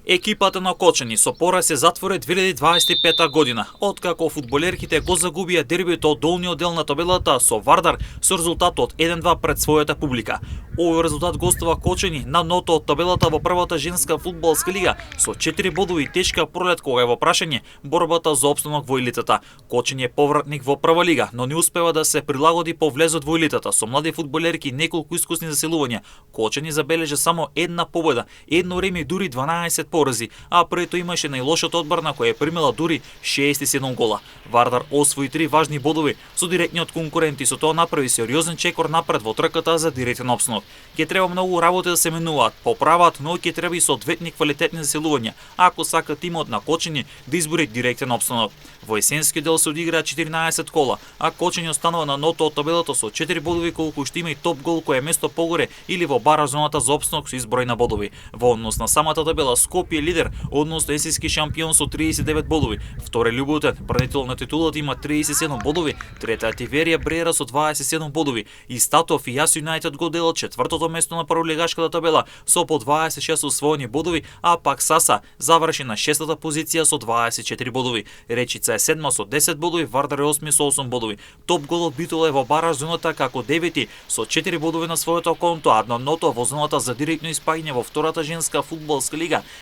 Екипата на Кочани со пораз се затвори 2025 година, откако фудбалерките го загубија дербито од долниот дел на табелата со Вардар со резултатот 1-2 пред својата публика. Овој резултат гостува Кочани на ното од табелата во првата женска фудбалска лига со 4 бодови и тешка пролет кога е во прашање борбата за опстанок во елитата. Кочани е повратник во прва лига, но не успева да се прилагоди по влезот во елитата со млади фудбалерки и неколку искусни заселувања. Кочани забележа само една победа, едно реми, дури 12 порази, а прето имаше најлошата одбрана која е примила дури 67 гола. Вардар освои 3 важни бодови со директниот конкурент и со тоа направи сериозен чекор напред во трката за директен опстанок. Ќе треба многу работа да се менуваат, поправат, но ќе треба и соодветни квалитетни заселувања, ако сака тимот на Кочани да избори директен опстанок. Во есенскиот дел се одиграа 14 кола, а Кочани останува на ното од табелата со 4 бодови, колку што има и топ гол кој е место погоре или во бара зоната за опстанок со изброј на бодови. Во однос на самата табела, Скопје лидер, односно есенски шампион со 39 бодови. Втори Љуботен, бранител на титулата, има 37 бодови, трета Тиверија Брера со 27 бодови. И Статов и Јас Юнајтед го делат четвртото место на прволигашката табела со по 26 освоени бодови, а пак Саса заврши на шестата позиција со 24 бодови. Речица е седма со 10 бодови, Вардар е осми со 8 бодови. Топ голот Битола е во бара зоната како девети со 4 бодови на своето конто, а ното во зоната за директно испаѓање во втората женска фудбалска лига